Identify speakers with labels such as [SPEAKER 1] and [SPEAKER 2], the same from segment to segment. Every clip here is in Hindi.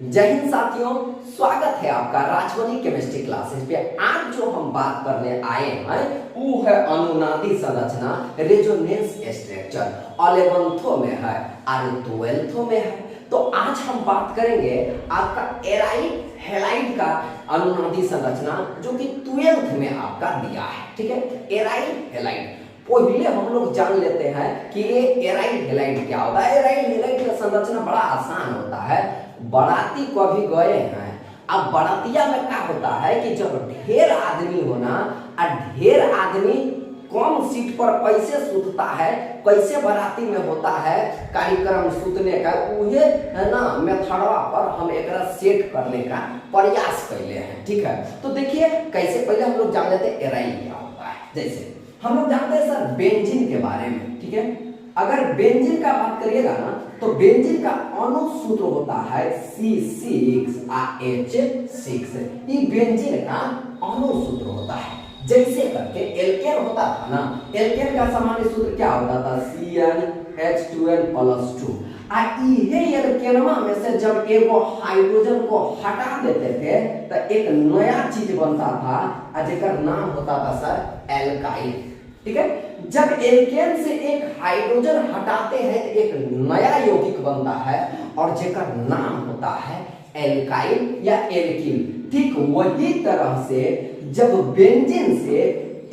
[SPEAKER 1] जय हिंद साथियों, स्वागत है आपका राजवनी केमिस्ट्री क्लासेस पे। आज जो हम बात करने आए हैं वो है अनुनादी संरचना, रेजोनेंस स्ट्रक्चर। 11th में है और 12th में है। तो आज हम बात करेंगे आपका एराइड हैलाइड का अनुनादी संरचना, जो कि 12th में आपका दिया है। ठीक है, एराइड हैलाइड पहले हम लोग जान लेते हैं कि ये एराइड हैलाइड क्या होता है। एराइड हैलाइड का संरचना बड़ा आसान होता है। बाराती को भी गए हैं, अब बारातिया में क्या होता है कि जब ढेर आदमी होना और ढेर आदमी कम सीट पर कैसे सुतता है, कैसे बाराती में होता है कार्यक्रम सुतने का, उहे है ना मेथडवा पर हम एक सेट करने का प्रयास कैले हैं। ठीक है, तो देखिए कैसे पहले हम लोग जान लेते हैं एराइड क्या होता है। जैसे हम लोग जानते हैं सर बेंजीन के बारे में। ठीक है, अगर बेंजीन का बात करिएगा ना तो बेंजीन का अनुसूत्र होता है C6H6। ये बेंजीन का अनुसूत्र होता है। जैसे करके एल्केन होता था ना, एल्केन का सामान्य सूत्र क्या होता था, CnH2n+2। इहे एल्केनमा में से जब एगो हाइड्रोजन को हटा देते थे तो एक नया चीज बनता था जेकर नाम होता था सर एल्काइल। ठीक है, जब एल्केन से एक हाइड्रोजन हटाते हैं तो एक नया यौगिक बनता है और जेकर नाम होता है एल्काइल या एल्किल। ठीक वही तरह से जब बेंजीन से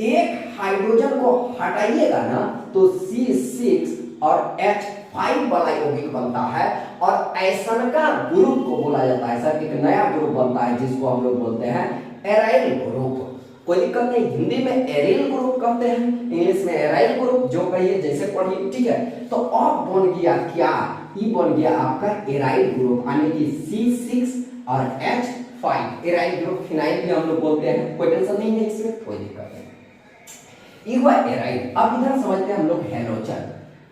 [SPEAKER 1] एक हाइड्रोजन को हटाइएगा ना तो C6 और H5 वाला यौगिक बनता है और ऐसा का ग्रुप को बोला जाता है सर, एक नया ग्रुप बनता है जिसको हम लोग बोलते हैं एराइल ग्रुप। कोई दिक्कत नहीं, हिंदी में एरिल ग्रुप कहते हैं, इंग्लिश में एराइल ग्रुप, जो कहिए जैसे पढ़िए। ठीक है, तो अब बन गया क्या, ये बन गया आपका एराइल ग्रुप, यानी कि C6 और H5 एराइल ग्रुप। फिनाइल भी हम लोग बोलते हैं, कोई टेंशन नहीं है इसमें, कोई दिक्कत नहीं। ये हुआ एराइल। अब इधर समझते हैं हम लोग हेलोजन।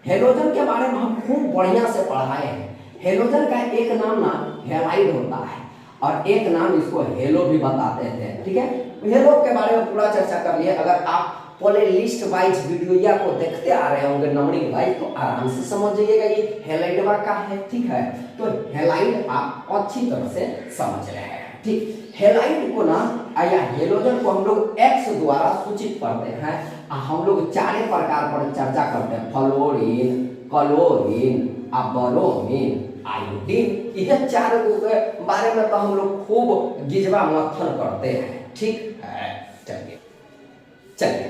[SPEAKER 1] हेलोजन के बारे में हम खूब बढ़िया से पढ़ाए हैं। हेलोजन का एक नाम ना हैलाइड होता है और एक नाम इसको हेलो भी बताते थे। ठीक है, हेलो के बारे में पूरा चर्चा कर लिए। अगर आप प्ले लिस्ट वाइज वीडियो को देखते आ रहे होंगे नंबरिंग वाइज तो आराम से समझ जाइएगा ये हैलाइडवा का है। ठीक है, तो हैलाइड आप अच्छी तरह से समझ रहे हैं। ठीक, हैलाइड को ना या हेलोजन को हम लोग X द्वारा सूचित करते हैं। हम लोग चारे प्रकार पर चर्चा करते हैं, फ्लोरीन, क्लोरीन, ब्रोमीन, आयोडीन। यह चार के बारे में तो हम लोग खूब गिजवा मथन करते हैं। ठीक है, चलिए चलिए,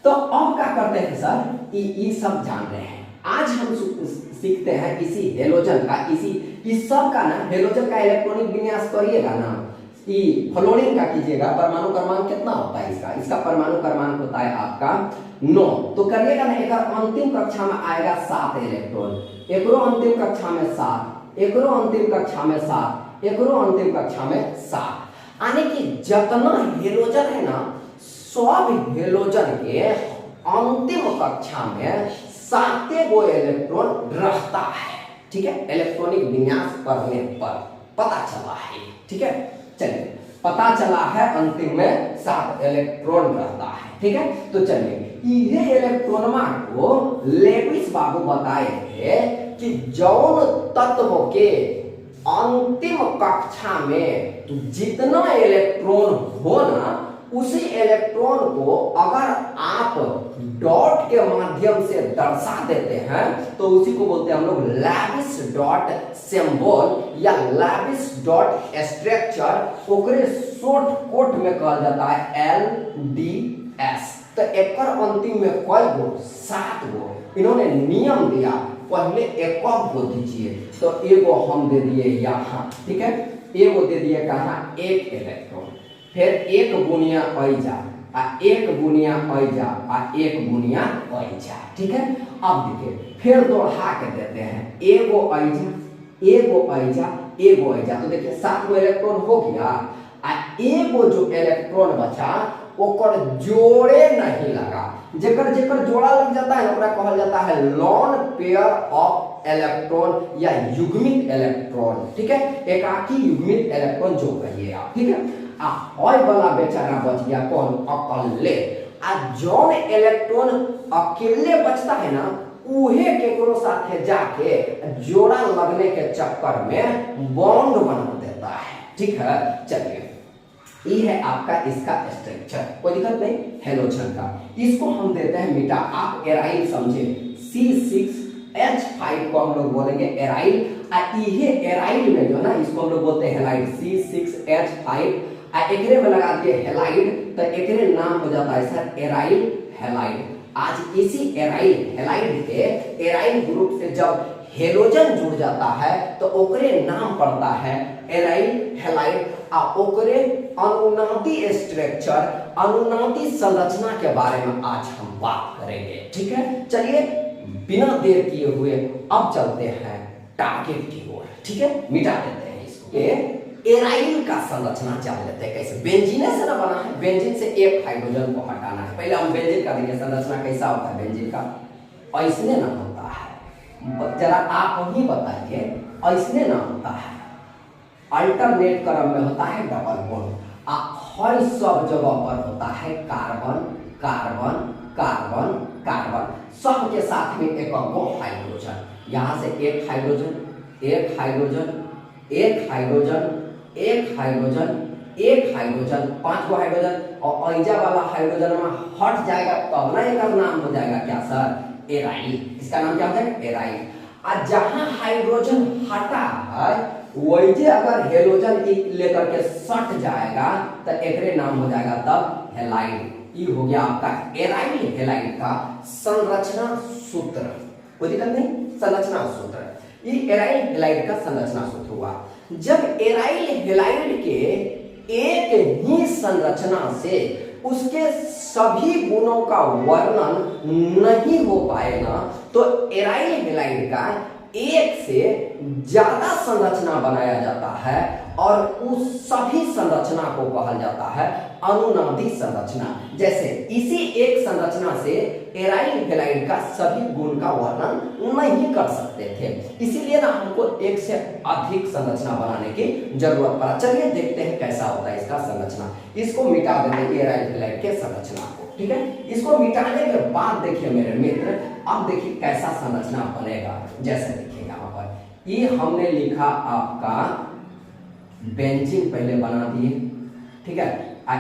[SPEAKER 1] तो अब क्या करते हैं सर, ये सब जान रहे हैं। आज हम सीखते हैं इसी हेलोजन का, इस सब का ना हेलोजन का इलेक्ट्रॉनिक विन्यास करिएगा ना, फ्लोरीन का कीजिएगा, परमाणु क्रमांक कितना होता है इसका परमाणु क्रमांक होता है आपका 9। तो करिएगा ना, एक अंतिम कक्षा में आएगा 7 इलेक्ट्रॉन, एकरो अंतिम कक्षा में 7, एकरो अंतिम कक्षा में 7, एकरो अंतिम कक्षा में 7। यानी कि जितना हेलोजन है ना, सब हेलोजन के अंतिम कक्षा में 7 गो इलेक्ट्रॉन रहता है। ठीक है, इलेक्ट्रॉनिक विन्यास करने पर पता चला है। ठीक है, चलिए पता चला है अंतिम में 7 इलेक्ट्रॉन रहता है। ठीक है, तो चलिए ये इलेक्ट्रॉनमा को लेविस बाबू बताए थे कि जौन तत्व के अंतिम कक्षा में जितना इलेक्ट्रॉन हो ना, उसी इलेक्ट्रॉन को अगर आप डॉट के माध्यम से दर्शा देते हैं तो उसी को बोलते हैं हम लोग लैविस डॉट सिंबल या लैविस डॉट स्ट्रक्चर। ओकरे शॉर्ट कोट में कहा जाता है LDS। तो एक अंतिम में कई गो, 7 गो इन्होंने नियम दिया, पहले एक को दीजिए, तो एगो हम दे दिए यहाँ। ठीक है, एगो दे दिए कहाँ, 1 इलेक्ट्रॉन, फिर 1 गुनिया ऐजा, 1 गुनिया ऐजा, 1 गुनिया ऐजा। ठीक है, अब देखिए फिर दोहरा के देते हैं, एगो ऐजा, एगो ऐजा, एगो ऐजा। तो देखिए 7 गो इलेक्ट्रॉन हो गया। एगो जो इलेक्ट्रॉन बचा ओकर जोड़े नहीं लगा, जेकर जेकर जोड़ा लग जाता है ओकरा कहल जाता है लॉन पेयर ऑफ इलेक्ट्रॉन या युग्मित इलेक्ट्रॉन। ठीक है, एकाकी युग्मित इलेक्ट्रॉन जो कहिए आप। ठीक है, और वाला बेचारा बच गया कौन, अकेले। जौन इलेक्ट्रॉन अकेले बचता है ना उहे केकरो साथे जाके जोड़ा लगने के चक्कर में बॉन्ड बना देता है। ठीक है, चलिए ये है आपका इसका स्ट्रक्चर, कोई दिक्कत नहीं, हेलोजन का। इसको हम देते हैं मीटा। आप एराइल समझे, C6H5 को हम लोग बोलेंगे एराइल। ये एराइल में जो ना इसको हम लोग बोलते हैं हेलाइड, C6H5। एकरे में लगा दिए हेलाइड तो एकरे नाम हो जाता है सर एराइल हेलाइड। आज इसी एराइल हेलाइड के एराइल ग्रुप से जब हेलोजन जुड़ जाता है तो ओकरे नाम पड़ता है एराइल हेलाइड। ओकरे अनुनादी स्ट्रक्चर, अनुनादी संरचना के बारे में आज हम बात करेंगे। ठीक है, चलिए बिना देर किए हुए अब चलते हैं टारगेट की ओर। ठीक है, मिटा देते हैं इसको। एराइल का संरचना जान लेते हैं कैसे। बेंजीन से ना बना है, बेंजीन से एक हाइड्रोजन को हटाना है। पहले हम बेंजीन का देखिए संरचना कैसा होता है बेंजीन का। ऐसने ना होता है, जरा आप ही बताइए, ऐसने ना होता है, अल्टरनेट क्रम में होता है डबल बॉन्ड। हर सब जगह पर होता है कार्बन कार्बन कार्बन कार्बन, सबके साथ में एक हाइड्रोजन। यहाँ से एक हाइड्रोजन एक हाइड्रोजन एक हाइड्रोजन एक हाइड्रोजन एक हाइड्रोजन, 5 गो हाइड्रोजन। और ऐजा वाला हाइड्रोजन में हट जाएगा तब ना एक नाम हो जाएगा क्या सर, एराइल। इसका नाम क्या हो जाएगा, एराइल। और जहां हाइड्रोजन हटा है वही अगर हेलोजन लेकर के सट जाएगा तो एकरे नाम हो जाएगा तब हेलाइड। ये हो गया आपका एराइल हेलाइड का संरचना सूत्र। कोई दिक्कत नहीं, संरचना सूत्र। ये एराइल हेलाइड का संरचना सूत्र हुआ। जब एराइल हेलाइड के एक ही संरचना से उसके सभी गुणों का वर्णन नहीं हो पाएगा तो एराइल हेलाइड का एक से ज्यादा संरचना बनाया जाता है और उस सभी संरचना को कहा जाता है अनुनादी संरचना। जैसे इसी एक संरचना से एराइल हेलाइड का सभी गुण का वर्णन नहीं कर सकते थे, इसीलिए ना हमको एक से अधिक संरचना बनाने की जरूरत पड़ा। चलिए देखते हैं कैसा होता है इसका संरचना। इसको मिटा देते हैं एराइल हेलाइड के संरचना को। ठीक है, इसको मिटाने के बाद देखिए मेरे मित्र, अब देखिए कैसा संरचना बनेगा। जैसे देखिए यहाँ पर ये हमने लिखा आपका बेंजीन पहले बना दिए। ठीक है,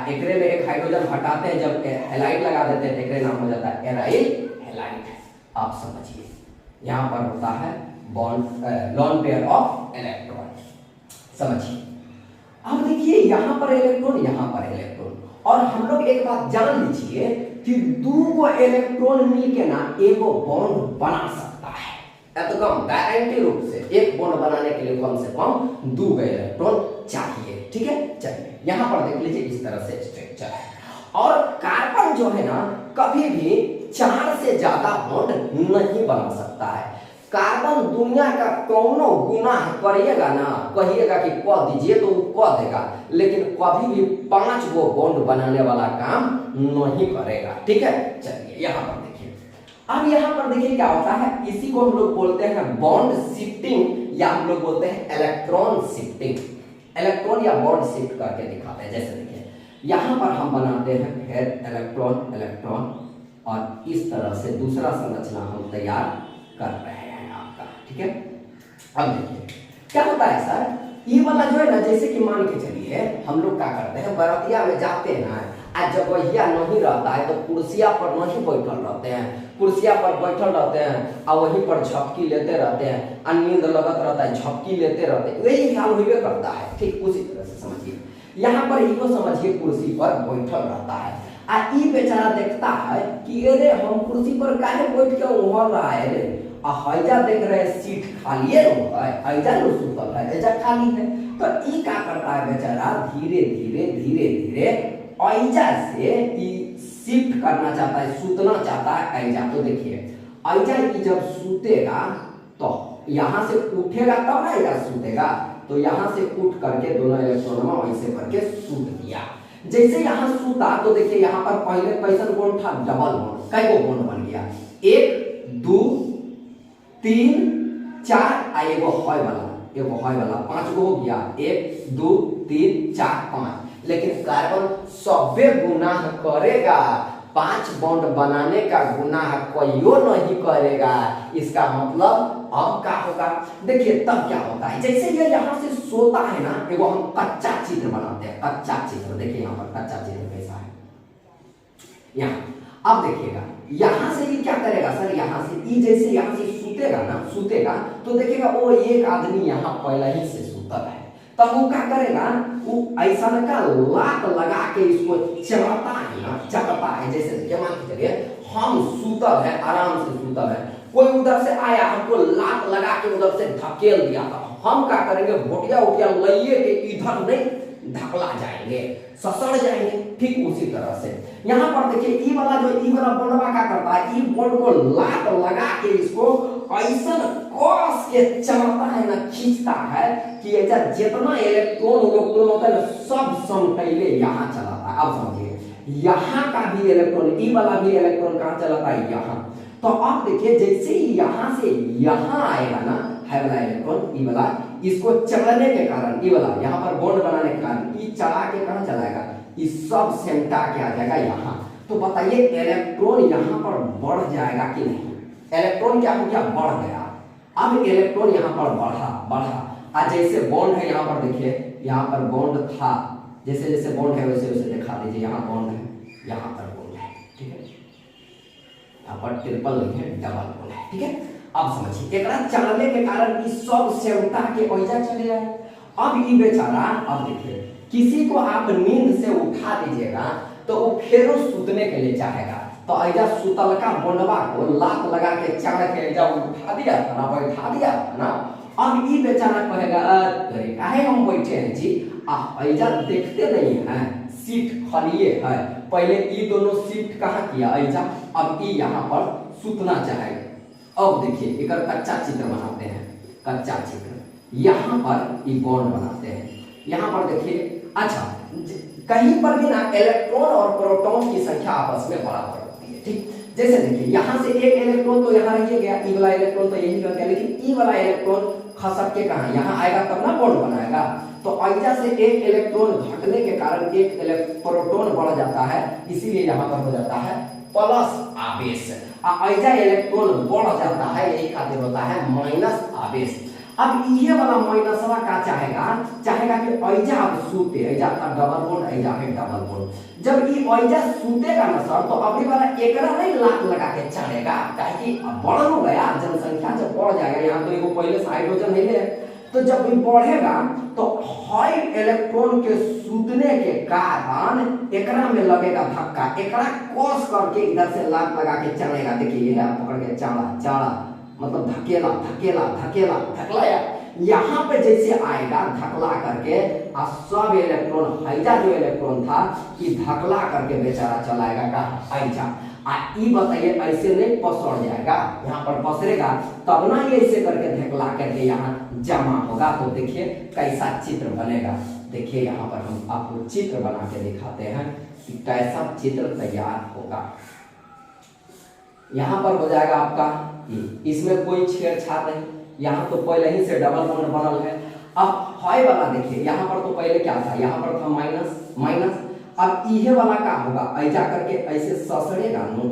[SPEAKER 1] एकरे में एक हाइड्रोजन हटाते हैं, जब हेलाइड लगा देते हैं एकरे नाम हो जाता है एराइल हेलाइड। आप समझिए यहाँ पर होता है bond lone pair of electron. समझिए अब देखिए यहाँ पर इलेक्ट्रॉन, यहाँ पर इलेक्ट्रॉन, और हम लोग एक बात जान लीजिए कि 2 इलेक्ट्रॉन मिलके ना एगो बॉन्ड बना सकता है। एकदम गारंटी रूप से एक बॉन्ड बनाने के लिए कम से कम 2 इलेक्ट्रॉन चाहिए। ठीक है, चलिए यहाँ पर देख लीजिए इस तरह से स्ट्रक्चर है। और कार्बन जो है ना कभी भी 4 से ज्यादा बॉन्ड नहीं बना सकता है। कार्बन दुनिया का कौनो गुनाह करिएगा ना, कहिएगा कि कह दीजिए तो वो कह देगा, लेकिन कभी भी 5 गो बॉन्ड बनाने वाला काम नहीं करेगा। ठीक है, चलिए यहाँ पर देखिए। अब यहाँ पर देखिए क्या होता है, इसी को हम लोग बोलते हैं बॉन्ड शिफ्टिंग या हम लोग बोलते हैं इलेक्ट्रॉन शिफ्टिंग। इलेक्ट्रॉन या बॉन्ड शिफ्ट करके दिखाते हैं। जैसे देखिए यहाँ पर हम बनाते हैं फिर इलेक्ट्रॉन इलेक्ट्रॉन, और इस तरह से दूसरा संरचना हम तैयार कर रहे हैं आपका। ठीक है, अब देखिए क्या होता है सर, ये वाला जो है ना, जैसे कि मान के चलिए हम लोग क्या करते हैं, बरातिया में जाते हैं ना, आज जब वहिया नहीं रहता है तो कुर्सिया पर नहीं बैठल रहते हैं, कुर्सिया पर बैठल रहते हैं और वहीं पर झपकी लेते रहते हैं, और नींद लगत रहता है, झपकी लेते रहते हैं, वही हाल हुए करता है। ठीक उसी तरह से समझिए यहाँ पर ही को समझिए, कुर्सी पर बैठल रहता है। ई बेचारा देखता है कि अरे हम कुर्सी पर काहे बैठ के उहर रहा है रे, हैजा देख रहे सीट खाली है, हैजा लो सुतल है, हैजा खाली है। तो ई क्या करता है बेचारा, धीरे धीरे धीरे धीरे ऐजा से शिफ्ट करना चाहता है, सूतना चाहता है ऐजा। तो देखिए ऐजा की जब सूतेगा तो यहाँ से उठेगा तब ना ऐजा सूतेगा, तो यहाँ से उठ करके दोनों इलेक्ट्रॉन में ऐसे करके सूत दिया। जैसे यहाँ सूता तो देखिए यहाँ पर पहले कैसन बॉन्ड था, डबल बॉन्ड। कई गो बॉन्ड बन गया, 1 2 3 4 आ एगो है वाला 5 गो हो गया, 1 2 3 4 5। लेकिन कार्बन 100 गुना करेगा 5 बॉन्ड बनाने का गुनाह कोइयो नहीं करेगा। इसका मतलब अब क्या होगा, देखिए तब क्या होता है, जैसे ये यहाँ से सोता है ना, एगो हम कच्चा चित्र बनाते हैं, कच्चा चित्र। देखिए यहाँ पर कच्चा चित्र कैसा है, यहाँ अब देखिएगा यहाँ से ये क्या करेगा सर, यहाँ से ये जैसे यहाँ से सूतेगा ना, सूतेगा तो देखिएगा वो एक आदमी यहाँ पहले ही से सूता है, तब वो क्या करेगा, वो ऐसा का लात लगा के इसको चलाता है ना, चलाता है। जैसे देखिए मान के चलिए हम सूतल है, आराम से सूतल है, कोई उधर से आया हमको लात लगा के उधर से धकेल दिया, तो हम क्या करेंगे, भोटिया उटिया लइए के इधर नहीं धकला जाएंगे, ससड़ जाएंगे। ठीक उसी तरह से यहाँ पर देखिए ई वाला बॉन्डवा क्या करता है, ई बॉन्ड को लात लगा के इसको ऐसा कस के चलाता है ना, खींचता है कि ऐसा जितना इलेक्ट्रॉन होता है ना सब समतैले यहाँ चलाता है। अब समझिए यहाँ का भी इलेक्ट्रॉन, ई वाला भी इलेक्ट्रॉन कहाँ चलाता है, यहाँ। तो अब देखिए जैसे ही यहाँ से यहाँ आएगा ना है वाला इलेक्ट्रॉन, ई वाला इसको चलने के कारण, ई वाला यहाँ पर बॉन्ड बनाने के कारण ई चला के कहाँ चलाएगा, इस सब सेंटा के आ जाएगा यहाँ। तो बताइए इलेक्ट्रॉन यहाँ पर बढ़ जाएगा कि नहीं, इलेक्ट्रॉन क्या हो गया, बढ़ गया। अब इलेक्ट्रॉन यहाँ पर बढ़ा आज जैसे बॉन्ड है यहाँ पर देखिए, यहाँ पर बॉन्ड था, जैसे जैसे बॉन्ड है वैसे वैसे दिखा दीजिए, यहाँ बॉन्ड है, यहाँ पर बॉन्ड है, ठीक है, यहाँ पर ट्रिपल नहीं है, डबल बॉन्ड है, ठीक है। अब समझिए एकरा चलने के कारण इस सब सेवता के ओइजा चले जाए। अब ये बेचारा, अब देखिए किसी को आप नींद से उठा दीजिएगा तो वो फेरो सूतने के लिए चाहेगा, तो ऐजा सुतल का बॉन्डवा को लात लगा के चढ़ के ऐजा उठा दिया था ना, बैठा दिया था ना। अब ये बेचारा कहेगा अरे काहे हम बैठे हैं जी, आप ऐजा देखते नहीं हैं सीट खाली है, पहले ये दोनों सीट कहाँ किया ऐजा, अब ये यहाँ पर सूतना चाहेगा। अब देखिए एक कच्चा चित्र बनाते हैं, कच्चा चित्र यहाँ पर ये बॉन्ड बनाते हैं, यहाँ पर देखिए। अच्छा कहीं पर भी ना इलेक्ट्रॉन और प्रोटॉन की संख्या आपस में बराबर होती है, ठीक। जैसे देखिए यहाँ से एक इलेक्ट्रॉन तो यहाँ रह गया, ई वाला इलेक्ट्रॉन तो यही रह गया, लेकिन ई वाला इलेक्ट्रॉन खसक के कहाँ यहाँ आएगा तब ना बॉन्ड बनाएगा। तो ऐजा से एक इलेक्ट्रॉन घटने के कारण एक प्रोटॉन बढ़ जाता है, इसीलिए यहाँ पर हो जाता है प्लस आवेश। ऐजा इलेक्ट्रॉन बढ़ जाता है, यही खातिर होता है माइनस आवेश। अब ये वाला माइनसवा का चाहेगा कि ऐजा अब सूते, ऐजा डबल बॉन्ड, ऐजा है डबल बॉन्ड। जब ये ऐजा सूतेगा ना सर, तो अभी वाला एकरा नहीं लात लगा के चढ़ेगा, काहे कि बढ़ हो गया, जनसंख्या जब बढ़ जाएगा, यहाँ तो एगो पहले से हाइड्रोजन है, तो जब ये बढ़ेगा तो हाई इलेक्ट्रॉन के सूतने के कारण एकरा में लगेगा धक्का, एकरा कस करके इधर से लात लगा के चढ़ेगा। देखिए ये पकड़ के चढ़ा मतलब धकेला धकेला धकेला धकलाया, यहाँ पे जैसे आएगा धकला करके और सब इलेक्ट्रॉन हैजा जो इलेक्ट्रॉन था कि धकला करके बेचारा चलाएगा कहाँ ऐजा। ई बताइए ऐसे नहीं पसर जाएगा, यहाँ पर पसरेगा तब ना ये ऐसे करके धकला करके यहाँ जमा होगा। तो देखिए कैसा चित्र बनेगा, देखिए यहाँ पर हम आपको चित्र बना के दिखाते हैं कि कैसा चित्र तैयार होगा। यहाँ पर हो जाएगा आपका, इसमें कोई छेड़छाड़ नहीं, यहाँ तो पहले ही से डबल बॉन्ड बनल है। अब हाई वाला देखिए, यहाँ पर तो पहले क्या था, यहाँ पर था माइनस माइनस। अब इहे वाला क्या होगा, ऐजा करके ऐसे ससरेगा नो,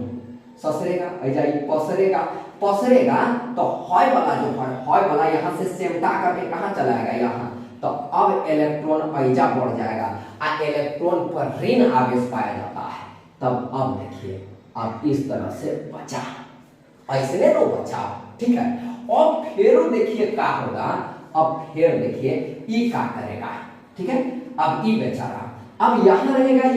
[SPEAKER 1] ससरेगा ऐजा पसरेगा, पसरेगा तो हाई वाला जो है, हाई वाला यहाँ से सेमटा करके कहाँ चलाएगा यहाँ, तो अब इलेक्ट्रॉन ऐजा बढ़ जाएगा और इलेक्ट्रॉन पर ऋण आवेश पाया जाता है। तब अब देखिए अब इस तरह से बचा, ऐसे तो बचा, ठीक है। अब फिर देखिए क्या होगा, अब फिर देखिए ई क्या करेगा, ठीक है। अब ई बेचारा अब यहाँ रहेगा,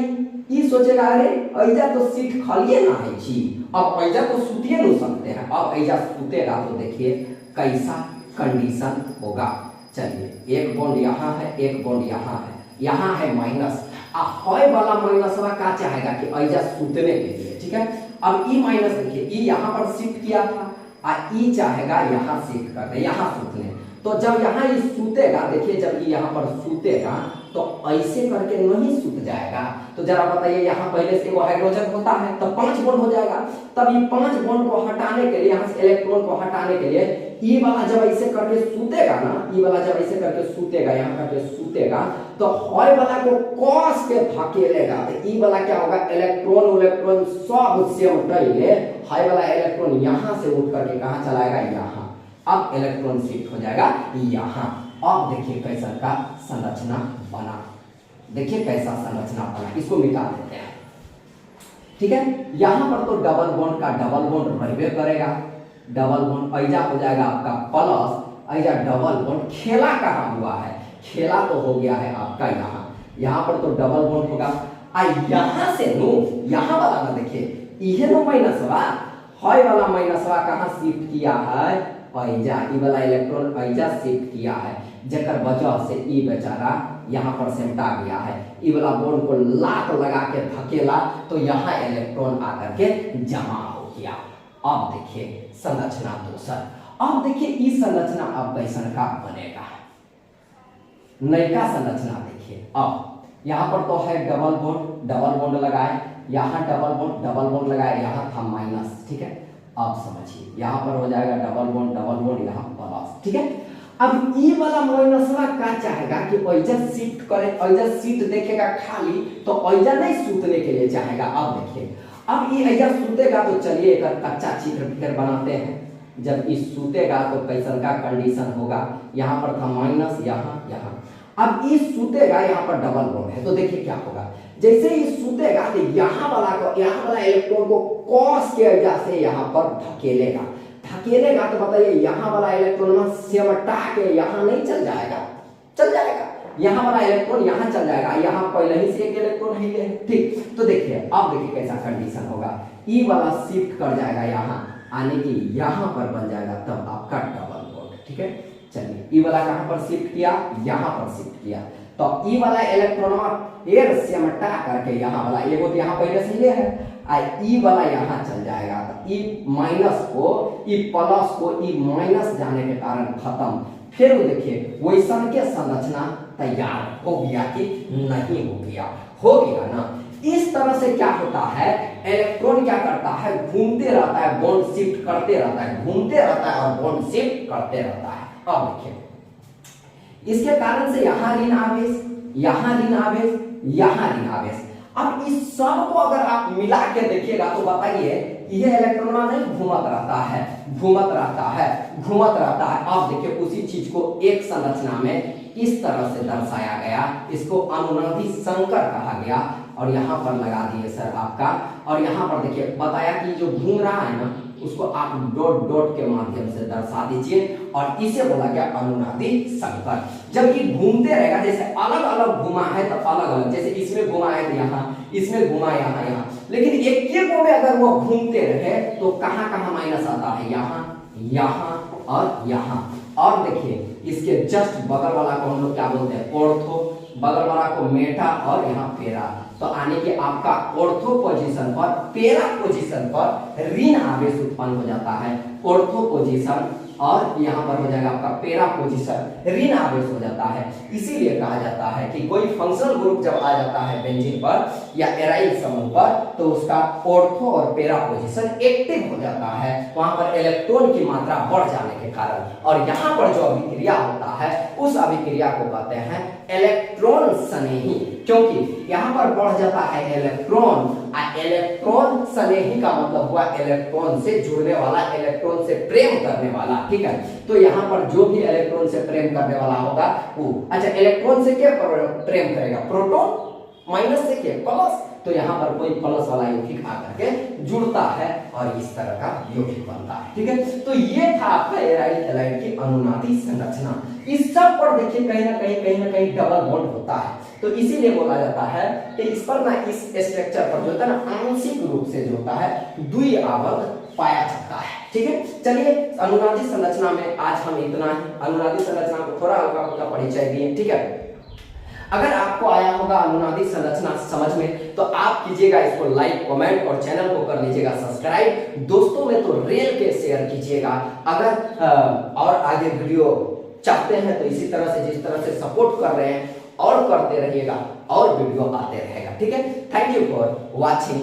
[SPEAKER 1] ई सोचेगा अरे ऐजा तो सीट खाली ना है जी, अब ऐजा तो सूतिए नहीं सकते हैं, अब ऐजा सूतेगा तो देखिए कैसा कंडीशन होगा। चलिए एक बॉन्ड यहाँ है, एक बॉन्ड यहाँ है, यहाँ है माइनस, हाई वाला माइनसवा का चाहेगा कि ऐजा सूतने के लिए, ठीक है। अब ई माइनस देखिए, ई यहाँ पर शिफ्ट किया था और ई चाहेगा यहाँ शिफ्ट करने, यहाँ सूतने, तो जब यहाँ ये सूतेगा, देखिए जब ये यहाँ पर सूतेगा तो ऐसे करके नहीं सूत जाएगा। तो जरा बताइए, यहाँ पहले से वो हाइड्रोजन होता है तब 5 बॉन्ड हो जाएगा। तब ये 5 बॉन्ड को हटाने के लिए, यहाँ से इलेक्ट्रॉन को हटाने के लिए ई वाला जब ऐसे करके सूतेगा ना, ई वाला जब ऐसे करके सूतेगा, यहाँ करके सूतेगा तो हॉय वाला को कस के धकेलेगा। तो ई वाला क्या होगा, इलेक्ट्रॉन सब सिमटैले हाई वाला इलेक्ट्रॉन यहाँ से उठ करके कहाँ चलाएगा, यहाँ। अब इलेक्ट्रॉन शिफ्ट हो जाएगा यहाँ। अब देखिए कैसा का संरचना बना, देखिए कैसा संरचना बना, इसको मिटा देते हैं। ठीक है, यहाँ पर तो डबल बॉन्ड का डबल बॉन्ड रहबे करेगा, डबल बॉन्ड ऐजा हो जाएगा आपका प्लस, ऐजा डबल बॉन्ड खेला कहाँ हुआ है, खेला तो हो गया है आपका यहाँ, यहाँ पर तो डबल बॉन्ड होगा। यहाँ से नो यहाँ वाला ना देखिए, इहे नो माइनसवा, हाई वाला माइनसवा कहाँ शिफ्ट किया है, ऐजा ई वाला इलेक्ट्रॉन ऐजा शिफ्ट किया है, जेकर वजह से ई बेचारा यहाँ पर सिमटा गया है। ई वाला बॉन्ड को लात लगा के धकेला तो यहाँ इलेक्ट्रॉन आकर के जमा हो गया। अब देखिए संरचना दूसर, अब देखिए इस संरचना अब कैसन का बनेगा, नयका संरचना देखिए। अब यहाँ पर तो है डबल बॉन्ड लगाए, यहाँ डबल बॉन्ड लगाए, यहाँ था माइनस। ठीक है, अब समझिए यहाँ पर हो जाएगा डबल बॉन्ड यहाँ प्लस। ठीक है, अब ई वाला माइनसवा क्या चाहेगा कि ऐजा शिफ्ट करे, ऐजा सीट देखेगा खाली तो ऐजा नहीं सूतने के लिए चाहेगा। अब देखिए, अब ये ऐजा सूतेगा तो चलिए एक कच्चा चित्र फिर बनाते हैं। जब ये सूतेगा तो कैसन का कंडीशन होगा, यहाँ पर था माइनस, यहाँ। अब ये सूतेगा, यहाँ पर डबल बॉन्ड है तो देखिए क्या होगा, जैसे ये सूतेगा तो यहाँ वाला इलेक्ट्रॉन को कॉस के वजह से यहाँ पर धकेलेगा तो बताइए यहाँ वाला इलेक्ट्रॉन सिमटा के यहाँ नहीं चल जाएगा, यहाँ वाला इलेक्ट्रॉन यहाँ चल जाएगा, यहाँ पहले ही से एक इलेक्ट्रॉन है। ठीक, तो देखिए अब देखिए कैसा कंडीशन होगा, ई वाला शिफ्ट कर जाएगा यहाँ, आने की यहाँ पर बन जाएगा तब आपका डबल बॉन्ड। ठीक है, चलिए ई वाला कहाँ पर शिफ्ट किया, यहाँ पर शिफ्ट किया तो ई वाला इलेक्ट्रॉन एयर सिमटा करके यहाँ वाला एगो तो यहाँ पहले से है, ई वाला यहाँ चल जाएगा तो ई माइनस को ई प्लस को ई माइनस जाने के कारण खत्म। फिर देखिए वैसन के संरचना तैयार हो गया कि नहीं हो गया, हो गया ना। इस तरह से क्या होता है, इलेक्ट्रॉन क्या करता है, घूमते रहता है, बॉन्ड शिफ्ट करते रहता है, घूमते रहता है और बॉन्ड शिफ्ट करते रहता है। अब देखिए इसके कारण से यहाँ ऋण आवेश, यहाँ ऋण आवेश, यहाँ ऋण आवेश। अब इस सब को अगर आप मिला के देखिएगा तो बताइए यह इलेक्ट्रॉन नहीं घूमत रहता है। अब देखिए उसी चीज को एक संरचना में इस तरह से दर्शाया गया, इसको अनुनादी संकर कहा गया और यहाँ पर लगा दिए सर आपका। और यहाँ पर देखिए बताया कि जो घूम रहा है ना उसको आप डॉट डॉट के माध्यम से दर्शा दीजिए और इसे बोला गया अनुनादी संकर। जब ये घूमते रहेगा, जैसे अलग अलग घुमा है तो अलग अलग, जैसे इसमें घुमा है तो यहाँ, इसमें घुमा यहाँ, लेकिन एक के को में अगर वो घूमते रहे तो कहाँ कहाँ माइनस आता है, यहाँ और यहाँ। और देखिए इसके जस्ट बगल वाला को हम लोग क्या बोलते हैं, ऑर्थो, बगल वाला को मेटा और यहाँ पेरा। तो आने के आपका ऑर्थो पोजीशन पर, पेरा पोजीशन पर ऋण आवेश उत्पन्न हो जाता है, ऑर्थो पोजीशन और यहाँ पर हो जाएगा आपका पेरा पोजीशन ऋण आवेश हो जाता है। इसीलिए कहा जाता है कि कोई फंक्शनल ग्रुप जब आ जाता है बेंजीन पर या एराइल समूह पर तो उसका ऑर्थो और पेरा पोजीशन एक्टिव हो जाता है, वहां पर इलेक्ट्रॉन की मात्रा बढ़ जाने के कारण। और यहाँ पर जो अभिक्रिया होता है उस अभिक्रिया को कहते हैं इलेक्ट्रॉन स्नेही, क्योंकि यहाँ पर बढ़ जाता है इलेक्ट्रॉन। इलेक्ट्रॉन स्नेही का मतलब हुआ इलेक्ट्रॉन से जुड़ने वाला, इलेक्ट्रॉन से प्रेम करने वाला। ठीक है, तो यहाँ पर जो भी इलेक्ट्रॉन से प्रेम करने वाला होगा वो, अच्छा इलेक्ट्रॉन से क्या प्रेम करेगा, प्रोटॉन, माइनस से क्या, प्लस। तो यहाँ पर कोई प्लस वाला यौगिक आकर के जुड़ता है और इस तरह का यौगिक बनता है। ठीक है, तो ये था आपका एराइल हैलाइड की अनुनादी संरचना। इस सब पर देखिए कहीं ना कहीं डबल बॉन्ड होता है, तो इसीलिए बोला जाता है कि इस पर ना, इस स्ट्रक्चर पर जो होता है ना आंशिक रूप से जो होता है द्विआवर्त पाया जाता है। ठीक है, चलिए अनुनादी संरचना में आज हम इतना ही, अनुनादी संरचना को थोड़ा हल्का फुल्का परिचय दिए। ठीक है, अगर आपको आया होगा अनुनादी संरचना समझ में तो आप कीजिएगा इसको लाइक, कमेंट और चैनल को कर लीजिएगा सब्सक्राइब। दोस्तों में तो रेल के शेयर कीजिएगा। अगर और आगे वीडियो चाहते हैं तो इसी तरह से जिस तरह से सपोर्ट कर रहे हैं और करते रहिएगा और वीडियो आते रहेगा। ठीक है, थैंक यू फॉर वॉचिंग।